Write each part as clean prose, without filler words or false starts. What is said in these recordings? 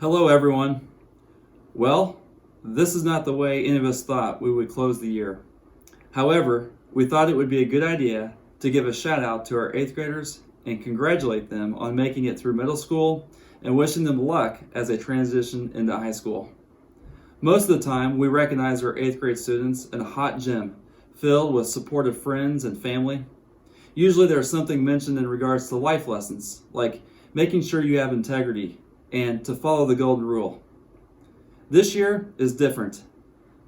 Hello, everyone. Well, this is not the way any of us thought we would close the year. However, we thought it would be a good idea to give a shout out to our 8th graders and congratulate them on making it through middle school and wishing them luck as they transition into high school. Most of the time, we recognize our 8th grade students in a hot gym filled with supportive friends and family. Usually there's something mentioned in regards to life lessons, like making sure you have integrity and to follow the golden rule. This year is different.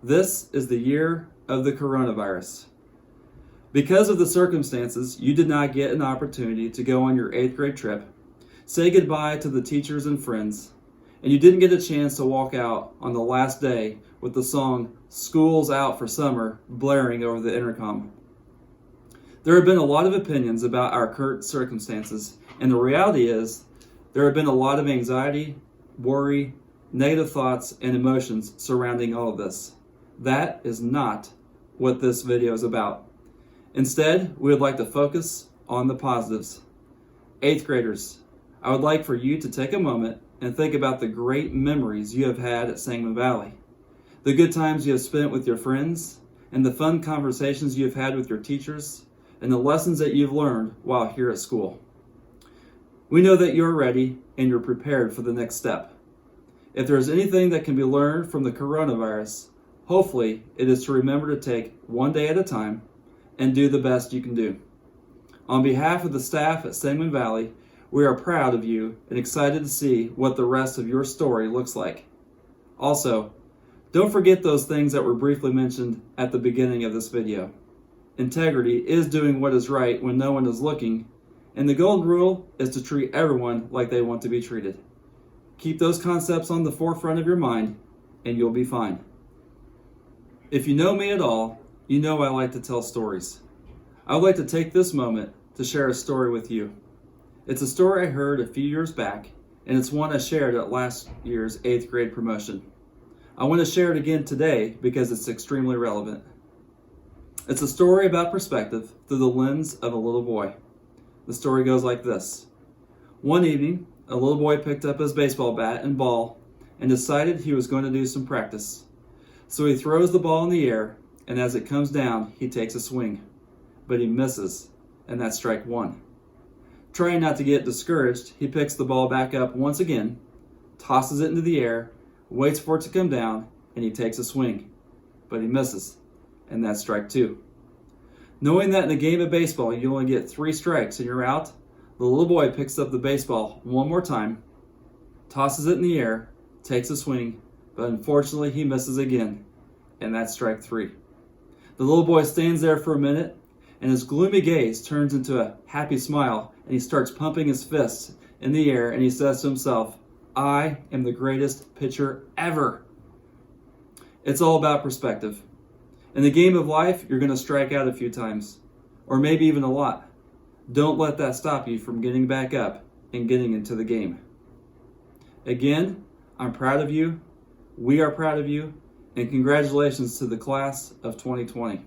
This is the year of the coronavirus. Because of the circumstances, you did not get an opportunity to go on your 8th grade trip, say goodbye to the teachers and friends, and you didn't get a chance to walk out on the last day with the song "School's Out for Summer" blaring over the intercom. There have been a lot of opinions about our current circumstances, and the reality is there have been a lot of anxiety, worry, negative thoughts, and emotions surrounding all of this. That is not what this video is about. Instead, we would like to focus on the positives. 8th graders, I would like for you to take a moment and think about the great memories you have had at Sangamon Valley, the good times you have spent with your friends, and the fun conversations you have had with your teachers, and the lessons that you've learned while here at school. We know that you're ready and you're prepared for the next step. If there is anything that can be learned from the coronavirus, hopefully it is to remember to take one day at a time and do the best you can do. On behalf of the staff at Sangamon Valley, we are proud of you and excited to see what the rest of your story looks like. Also, don't forget those things that were briefly mentioned at the beginning of this video. Integrity is doing what is right when no one is looking, and the golden rule is to treat everyone like they want to be treated. Keep those concepts on the forefront of your mind, and you'll be fine. If you know me at all, you know I like to tell stories. I would like to take this moment to share a story with you. It's a story I heard a few years back, and it's one I shared at last year's 8th grade promotion. I want to share it again today because it's extremely relevant. It's a story about perspective through the lens of a little boy. The story goes like this. One evening, a little boy picked up his baseball bat and ball and decided he was going to do some practice. So he throws the ball in the air, and as it comes down, he takes a swing. But he misses, and that's strike one. Trying not to get discouraged, he picks the ball back up once again, tosses it into the air, waits for it to come down, and he takes a swing. But he misses, and that's strike two. Knowing that in a game of baseball you only get 3 strikes and you're out, the little boy picks up the baseball one more time, tosses it in the air, takes a swing, but unfortunately he misses again, and that's strike 3. The little boy stands there for a minute, and his gloomy gaze turns into a happy smile, and he starts pumping his fists in the air, and he says to himself, "I am the greatest pitcher ever." It's all about perspective. In the game of life, you're going to strike out a few times, or maybe even a lot. Don't let that stop you from getting back up and getting into the game. Again, I'm proud of you, we are proud of you, and congratulations to the class of 2020.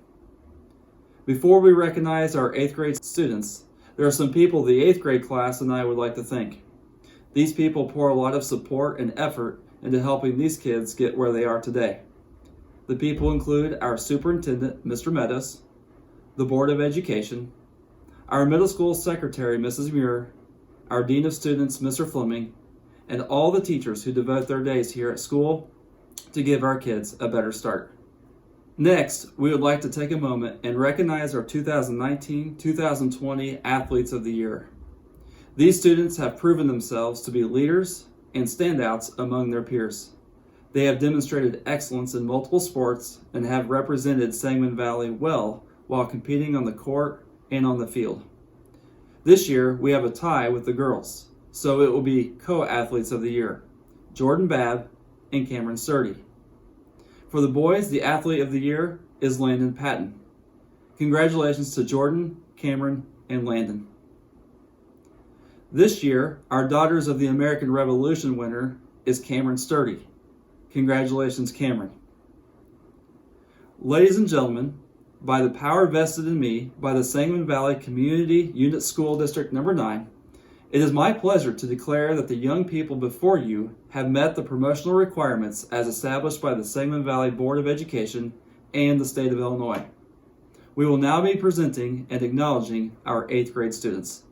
Before we recognize our 8th grade students, there are some people the 8th grade class and I would like to thank. These people pour a lot of support and effort into helping these kids get where they are today. The people include our superintendent, Mr. Meadows, the Board of Education, our middle school secretary, Mrs. Muir, our dean of students, Mr. Fleming, and all the teachers who devote their days here at school to give our kids a better start. Next, we would like to take a moment and recognize our 2019-2020 Athletes of the Year. These students have proven themselves to be leaders and standouts among their peers. They have demonstrated excellence in multiple sports and have represented Sangamon Valley well while competing on the court and on the field. This year, we have a tie with the girls, so it will be co-athletes of the year, Jordan Babb and Cameron Sturdy. For the boys, the athlete of the year is Landon Patton. Congratulations to Jordan, Cameron, and Landon. This year, our Daughters of the American Revolution winner is Cameron Sturdy. Congratulations, Cameron. Ladies and gentlemen, by the power vested in me by the Sangamon Valley Community Unit School District Number 9, It is my pleasure to declare that the young people before you have met the promotional requirements as established by the Sangamon Valley Board of Education and the state of Illinois. We will now be presenting and acknowledging our 8th grade students.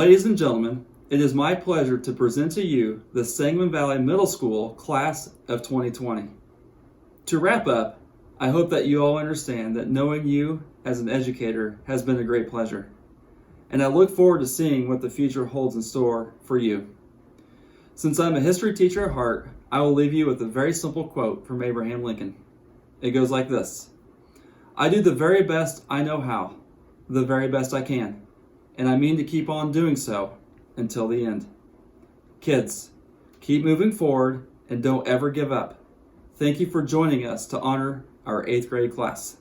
Ladies and gentlemen, it is my pleasure to present to you the Sangamon Valley Middle School Class of 2020. To wrap up, I hope that you all understand that knowing you as an educator has been a great pleasure, and I look forward to seeing what the future holds in store for you. Since I'm a history teacher at heart, I will leave you with a very simple quote from Abraham Lincoln. It goes like this: "I do the very best I know how, the very best I can, and I mean to keep on doing so until the end." Kids, keep moving forward and don't ever give up. Thank you for joining us to honor our 8th grade class.